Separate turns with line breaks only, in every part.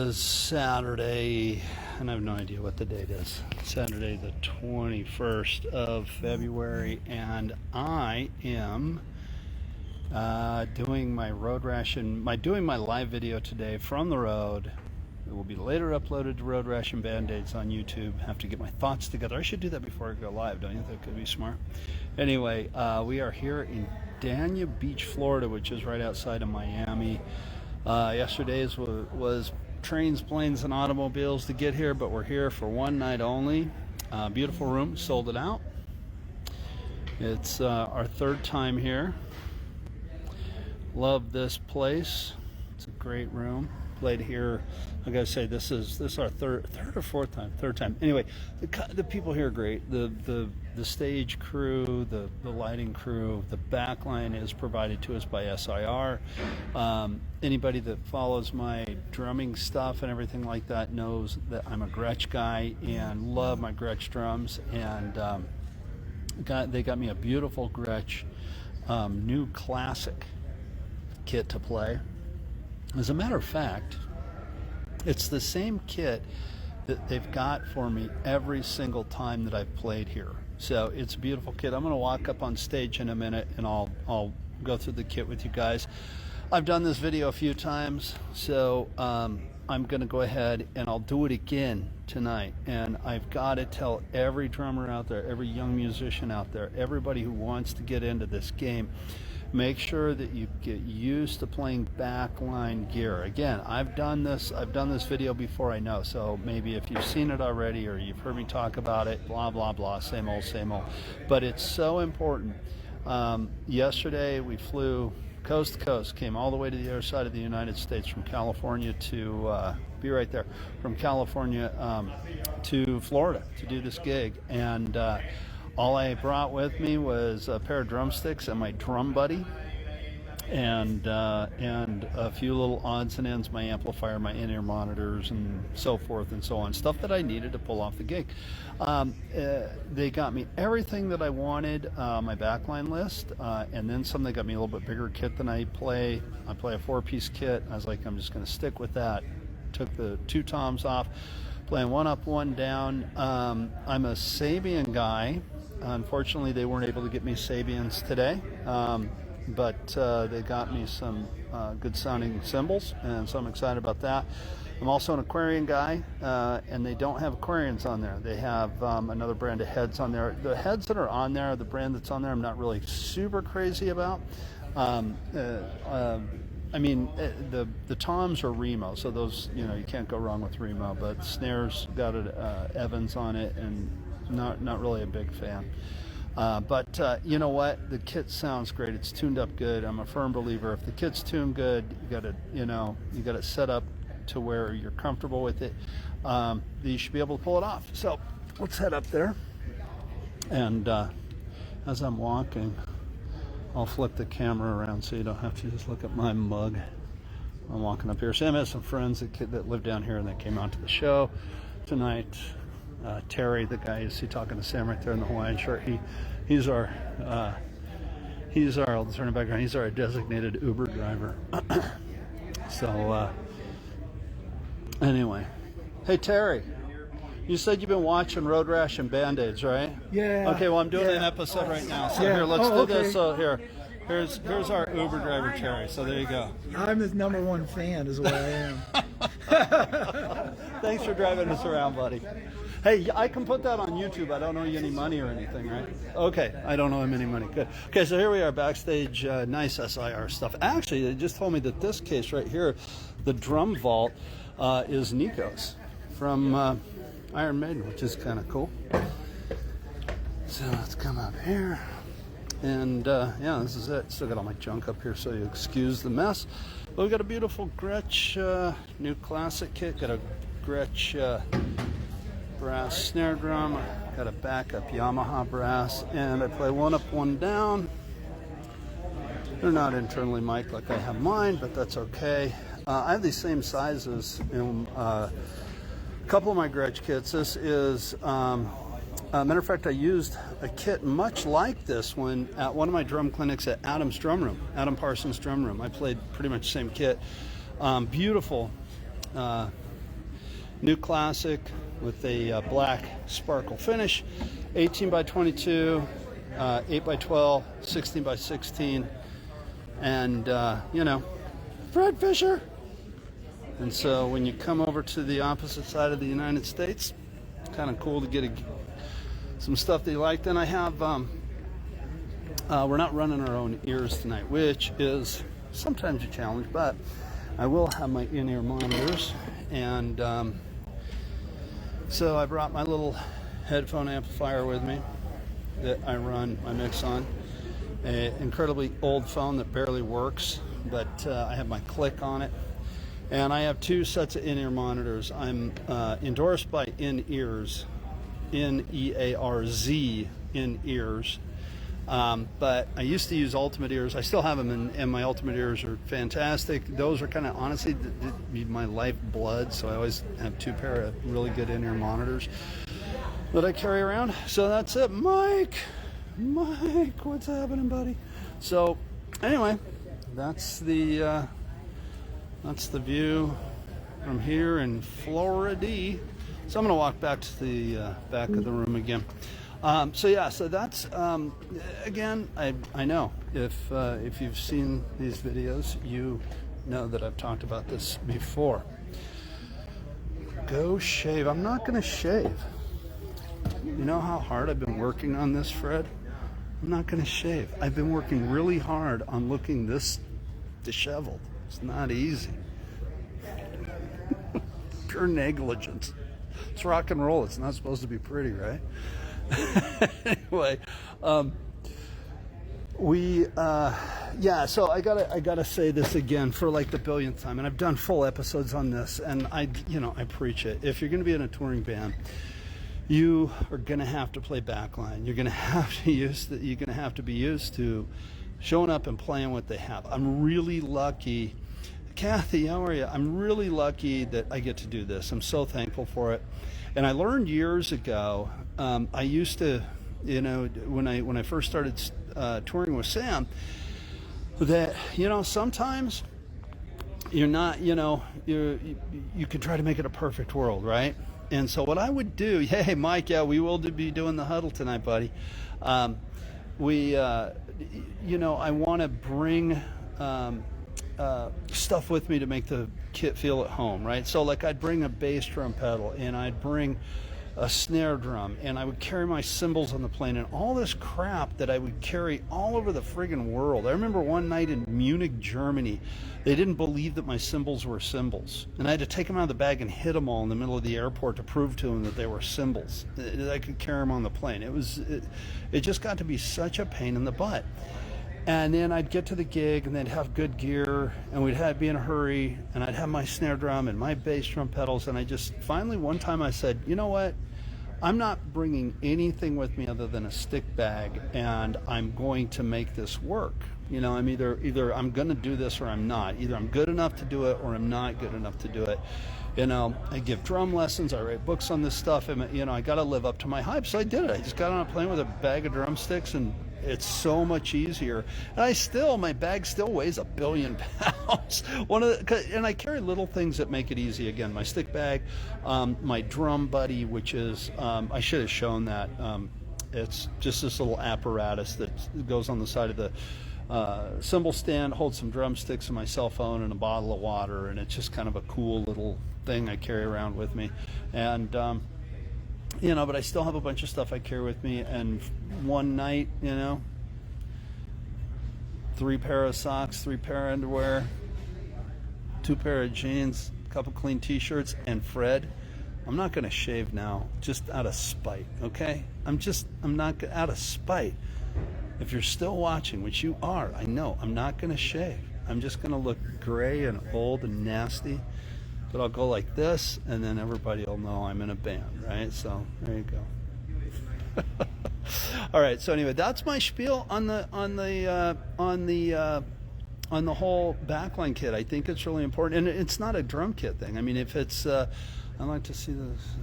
is Saturday, and I have no idea what the date is. Saturday the 21st of February, and I am doing my Road Rash and doing my live video today from the road. It will be later uploaded to Road Rash and Band Aids on YouTube. Have to get my thoughts together. I should do that before I go live, don't you? That could be smart. Anyway, we are here in Dania Beach, Florida, which is right outside of Miami. Yesterday's was trains, planes, and automobiles to get here, but we're here for one night only. Beautiful room, sold it out. It's our third time here. Love this place. It's a great room. Played here. I gotta say, this is our third or fourth time. Third time. Anyway, the people here are great. The stage crew, the lighting crew, the backline is provided to us by SIR. Anybody that follows my drumming stuff and everything like that knows that I'm a Gretsch guy and love my Gretsch drums. And they got me a beautiful Gretsch new classic kit to play. As a matter of fact, it's the same kit that they've got for me every single time that I've played here. So it's a beautiful kit. I'm going to walk up on stage in a minute and I'll go through the kit with you guys. I've done this video a few times, so I'm going to go ahead and I'll do it again tonight. And I've got to tell every drummer out there, every young musician out there, everybody who wants to get into this game, make sure that you get used to playing backline gear. Again, I've done this video before, I know, so maybe if you've seen it already or you've heard me talk about it, blah blah blah, same old, but it's so important. Yesterday we flew coast to coast, came all the way to the other side of the United States, from California to be right there, from California to Florida to do this gig. And all I brought with me was a pair of drumsticks and my drum buddy, and a few little odds and ends, my amplifier, my in-ear monitors, and so forth and so on, stuff that I needed to pull off the gig. They got me everything that I wanted, my backline list, and then some. They got me a little bit bigger kit than I play. I play a 4-piece kit. I was like, I'm just going to stick with that. Took the 2 toms off, playing one up, one down. I'm a Sabian guy. Unfortunately, they weren't able to get me Sabians today, but they got me some good sounding cymbals, and so I'm excited about that. I'm also an Aquarian guy, and they don't have Aquarians on there. They have another brand of heads on there. The heads that are on there, the brand that's on there, I'm not really super crazy about. I mean, the toms are Remo, so those, you can't go wrong with Remo, but snares got Evans on it, and not really a big fan. But you know what? The kit sounds great. It's tuned up good. I'm a firm believer. If the kit's tuned good, you got it set up to where you're comfortable with it. You should be able to pull it off. So let's head up there. And as I'm walking, I'll flip the camera around so you don't have to just look at my mug. I'm walking up here. Sam has some friends that live down here and they came out to the show tonight. Terry, the guy you see talking to Sam right there in the Hawaiian shirt, he's our I'll turn it back around, he's our designated Uber driver. So anyway, hey Terry, you said you've been watching Road Rash and Band Aids, right?
Yeah.
Okay, well I'm doing an epepisode right now, so here, let's do this. So here's our Uber driver, Terry. So there you go.
I'm his #1 fan, is what I am.
Thanks for driving us around, buddy. Hey, I can put that on YouTube. I don't owe you any money or anything, right? Okay, I don't owe him any money. Good. Okay, so here we are backstage. Nice SIR stuff. Actually, they just told me that this case right here, the drum vault, is Nico's from Iron Maiden, which is kind of cool. So let's come up here. And yeah, this is it. Still got all my junk up here, so you excuse the mess. But we got a beautiful Gretsch new classic kit. Got a Gretsch brass snare drum. Got a backup Yamaha brass, and I play one up, one down. They're not internally mic'd like I have mine, but that's okay. I have these same sizes in a couple of my Gretsch kits. This is matter of fact, I used a kit much like this one at one of my drum clinics at Adam Parsons' drum room. I played pretty much the same kit. Beautiful New classic with a black sparkle finish, 18 by 22, 8 by 12, 16 by 16, and you know, Fred Fisher. And so when you come over to the opposite side of the United States, it's kind of cool to get some stuff that you like. Then I have, we're not running our own ears tonight, which is sometimes a challenge, but I will have my in-ear monitors. And so I brought my little headphone amplifier with me that I run my mix on. An incredibly old phone that barely works, but I have my click on it. And I have 2 sets of in-ear monitors. I'm endorsed by In-Ears, N-E-A-R-Z, In-Ears. But I used to use Ultimate Ears. I still have them, and my Ultimate Ears are fantastic. Those are kind of, honestly, my lifeblood, so I always have 2 pair of really good in-ear monitors that I carry around. So that's it. Mike, what's happening, buddy? So anyway, that's the view from here in Florida. So I'm going to walk back to the back of the room again. So that's again. I know if you've seen these videos, you know that I've talked about this before. Go shave. I'm not going to shave. You know how hard I've been working on this, Fred? I'm not going to shave. I've been working really hard on looking this disheveled. It's not easy. Pure negligence. It's rock and roll. It's not supposed to be pretty, right? Anyway, so I gotta say this again for like the billionth time, and I've done full episodes on this, and I preach it. If you're gonna be in a touring band, you are gonna have to play backline. You're gonna have to be used to showing up and playing what they have. I'm really lucky. Kathy, how are you? I'm really lucky that I get to do this. I'm so thankful for it. And I learned years ago, I used to, when I first started touring with Sam, that, sometimes you're not, you can try to make it a perfect world, right? And so what I would do, hey, Mike, yeah, we will be doing the huddle tonight, buddy. I want to bring stuff with me to make the kit feel at home, right? So like I'd bring a bass drum pedal, and I'd bring a snare drum, and I would carry my cymbals on the plane, and all this crap that I would carry all over the friggin' world. I remember one night in Munich, Germany, they didn't believe that my cymbals were cymbals, and I had to take them out of the bag and hit them all in the middle of the airport to prove to them that they were cymbals, that I could carry them on the plane. It just got to be such a pain in the butt. And then I'd get to the gig, and they'd have good gear, and we'd be in a hurry, and I'd have my snare drum and my bass drum pedals, and I just finally one time I said, you know what? I'm not bringing anything with me other than a stick bag, and I'm going to make this work. I'm either I'm going to do this or I'm not. Either I'm good enough to do it or I'm not good enough to do it. I give drum lessons, I write books on this stuff, and I got to live up to my hype. So I did it. I just got on a plane with a bag of drumsticks, and it's so much easier. And my bag still weighs 1 billion pounds. And I carry little things that make it easy. Again, my stick bag, my drum buddy, which is, I should have shown that. It's just this little apparatus that goes on the side of the cymbal stand, holds some drumsticks and my cell phone and a bottle of water, and it's just kind of a cool little thing I carry around with me. And but I still have a bunch of stuff I carry with me. And one night, 3 pair of socks, 3 pair of underwear, 2 pair of jeans, a couple clean t-shirts, and Fred, I'm not going to shave now, just out of spite, okay? I'm not out of spite. If you're still watching, which you are, I know, I'm not going to shave. I'm just going to look gray and old and nasty. But I'll go like this, and then everybody will know I'm in a band, right? So there you go. All right. So anyway, that's my spiel on the whole backline kit. I think it's really important, and it's not a drum kit thing. I mean, if it's, I like to see this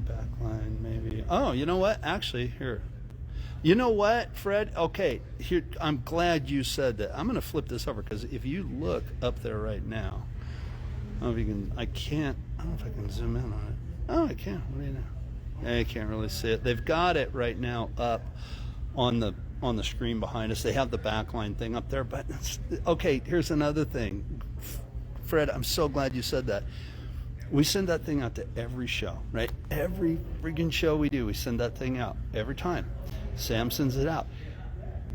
backline maybe. Oh, you know what? Actually, here. You know what, Fred? Okay, here. I'm glad you said that. I'm going to flip this over because if you look up there right now. don't know if you can. I can't. I don't know if I can zoom in on it. Oh, I can. What do you know? I can't really see it. They've got it right now up on the screen behind us. They have the backline thing up there. But okay, here's another thing, Fred. I'm so glad you said that. We send that thing out to every show, right? Every friggin' show we do, we send that thing out every time. Sam sends it out,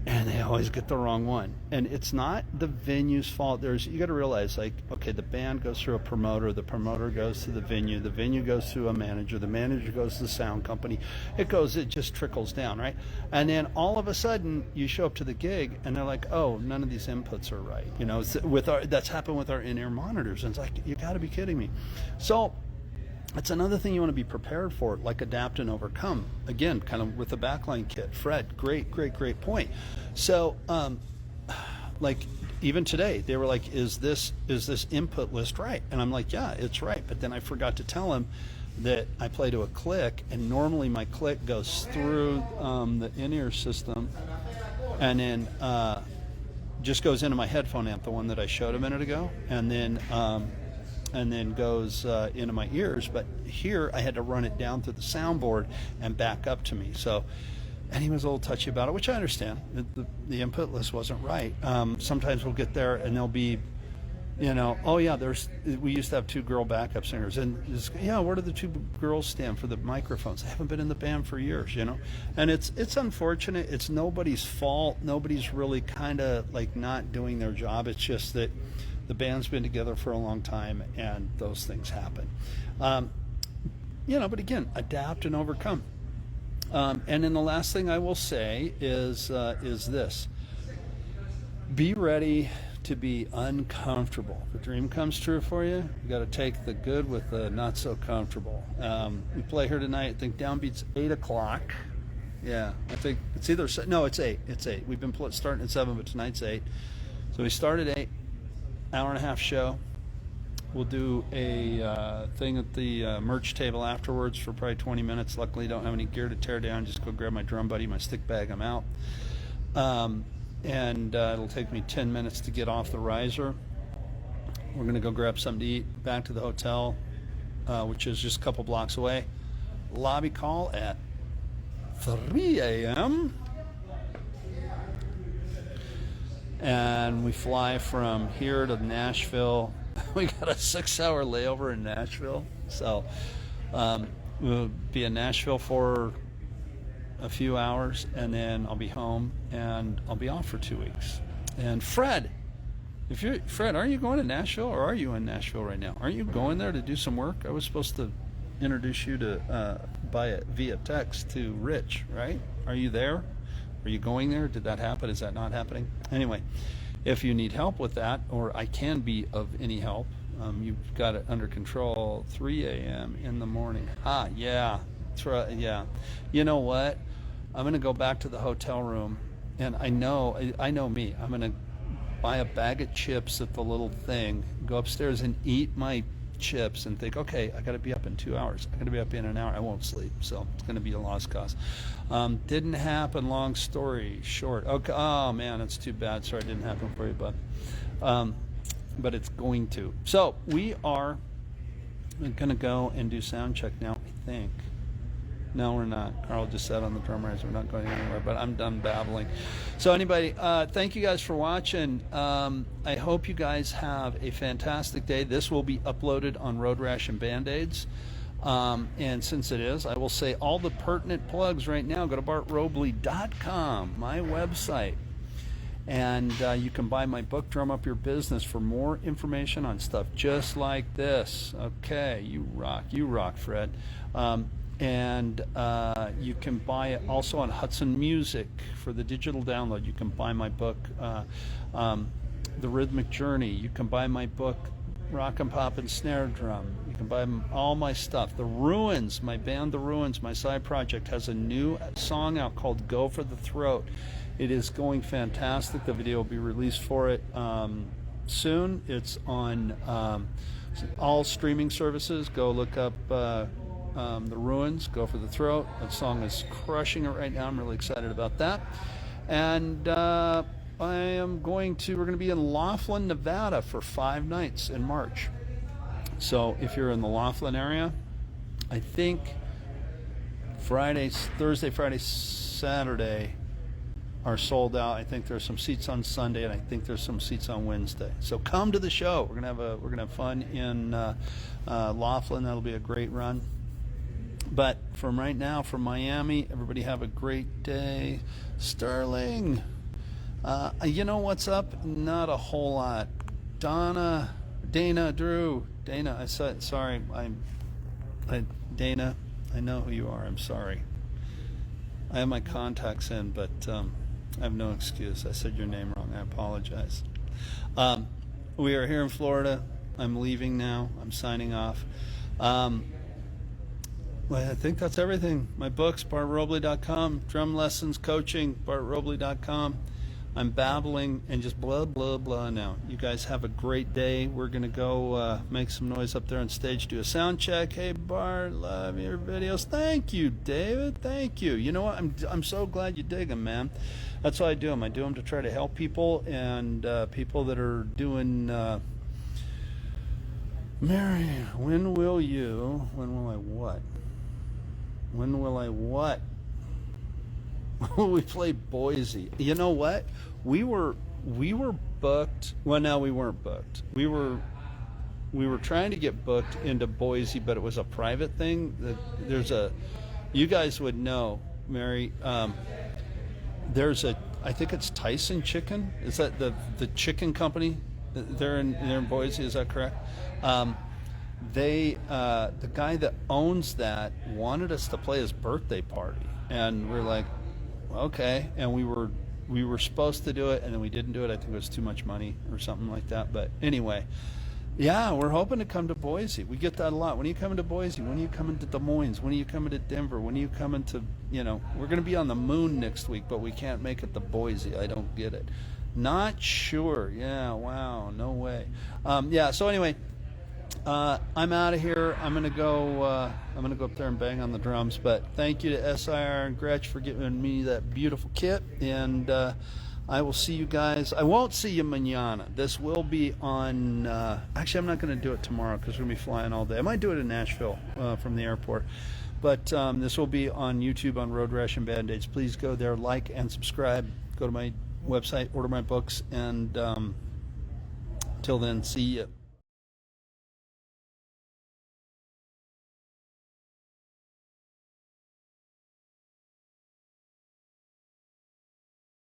and they always get the wrong one. And it's not the venue's fault. You got to realize, like, okay, the band goes through a promoter, the promoter goes to the venue goes through a manager, the manager goes to the sound company. It just trickles down, right? And then all of a sudden, you show up to the gig, and they're like, oh, none of these inputs are right. You know, that's happened with our in-ear monitors, and it's like, you got to be kidding me. So that's another thing you want to be prepared for, like adapt and overcome. Again, kind of with the backline kit. Fred, great point. So, like even today, they were like, "Is this input list right?" And I'm like, "Yeah, it's right." But then I forgot to tell him that I play to a click, and normally my click goes through the in-ear system, and then just goes into my headphone amp, the one that I showed a minute ago, and then goes into my ears. But here I had to run it down through the soundboard and back up to me. So, and he was a little touchy about it, which I understand. The input list wasn't right. Sometimes we'll get there and there'll be, you know, oh yeah, we used to have 2 girl backup singers, and yeah, where do the 2 girls stand for the microphones? They haven't been in the band for years, you know. And it's unfortunate. It's nobody's fault. Nobody's really kind of like not doing their job. It's just that the band's been together for a long time, and those things happen. You know, but again, adapt and overcome. And then the last thing I will say is this: be ready to be uncomfortable. If a dream comes true for you, you got to take the good with the not so comfortable. We play here tonight. I think downbeat's 8 o'clock. Yeah, I think it's either no, it's 8. It's 8. We've been starting at 7, but tonight's 8. So we start at 8. Hour and a half show. We'll do a thing at the merch table afterwards for probably 20 minutes. Luckily, don't have any gear to tear down. Just go grab my drum buddy, my stick bag. I'm out. And it'll take me 10 minutes to get off the riser. We're going to go grab something to eat. Back to the hotel, which is just a couple blocks away. Lobby call at 3 a.m. And we fly from here to Nashville. We got a 6-hour layover in Nashville. So we'll be in Nashville for a few hours, and then I'll be home, and I'll be off for 2 weeks. And Fred, aren't you going to Nashville, or are you in Nashville right now? Aren't you going there to do some work? I was supposed to introduce you to by it via text to Rich, right? Are you there? Are you going there? Did that happen? Is that not happening? Anyway, if you need help with that, or I can be of any help, you've got it under control. 3 a.m. in the morning. Yeah. Yeah. You know what? I'm going to go back to the hotel room, and I know me. I'm going to buy a bag of chips at the little thing, go upstairs and eat my chips, and think, okay, I got to be up in 2 hours. I got to be up in an hour. I won't sleep, so it's going to be a lost cause. Didn't happen. Long story short. Okay. Oh man, that's too bad. Sorry, it didn't happen for you, bud. But it's going to. So we are going to go and do sound check now, I think. No, we're not. Carl just said on the drum riser we're not going anywhere, but I'm done babbling. So anybody, thank you guys for watching. I hope you guys have a fantastic day. This will be uploaded on Road Rash and Band Aids. And since it is, I will say all the pertinent plugs right now. Go to bartrobley.com, my website. And you can buy my book, Drum Up Your Business, for more information on stuff just like this. Okay, you rock, Fred. And you can buy it also on Hudson Music for the digital download. You can buy my book, The Rhythmic Journey. You can buy my book, Rock and Pop and Snare Drum. You can buy all my stuff. The Ruins, my band The Ruins, my side project, has a new song out called Go for the Throat. It is going fantastic. The video will be released for it soon. It's on all streaming services. Go look up The Ruins, Go for the Throat. That song is crushing it right now. I'm really excited about that. And we're going to be in Laughlin, Nevada for 5 nights in March. So if you're in the Laughlin area, I think Thursday, Friday, Saturday are sold out. I think there's some seats on Sunday, and I think there's some seats on Wednesday. So come to the show. We're gonna have fun in Laughlin. That'll be a great run. But from right now, from Miami, everybody have a great day. Sterling, you know what's up? Not a whole lot. Dana, Drew, Dana. I said sorry. Dana, I know who you are. I'm sorry. I have my contacts in, but I have no excuse. I said your name wrong. I apologize. We are here in Florida. I'm leaving now. I'm signing off. Well, I think that's everything. My books, bartrobley.com. Drum lessons, coaching, bartrobley.com. I'm babbling and just blah, blah, blah now. You guys have a great day. We're going to go make some noise up there on stage, do a sound check. Hey, Bart, love your videos. Thank you, David. Thank you. You know what? I'm so glad you dig them, man. That's why I do them. I do them to try to help people and people that are doing... Mary, when will I what? We play Boise. You know what? We were booked. Well, no, we weren't booked. We were trying to get booked into Boise, but it was a private thing. You guys would know, Mary. I think it's Tyson Chicken. Is that the chicken company? They're in Boise. Is that correct? The guy that owns that wanted us to play his birthday party, and we're like, okay. And we were supposed to do it, and then we didn't do it. I think it was too much money or something like that. But anyway, yeah, we're hoping to come to Boise. We get that a lot. When are you coming to Boise? When are you coming to Des Moines? When are you coming to Denver? When are you coming to, we're going to be on the moon next week, but we can't make it to Boise. I don't get it. Not sure. Yeah, wow, no way. Yeah, so anyway, I'm out of here. I'm gonna go up there and bang on the drums. But thank you to SIR and Gretch for giving me that beautiful kit. And I will see you guys. I won't see you mañana. This will be on. Actually, I'm not gonna do it tomorrow because we're gonna be flying all day. I might do it in Nashville from the airport. But this will be on YouTube on Road Rash and Band Aids. Please go there, like and subscribe. Go to my website, order my books, and till then, see you.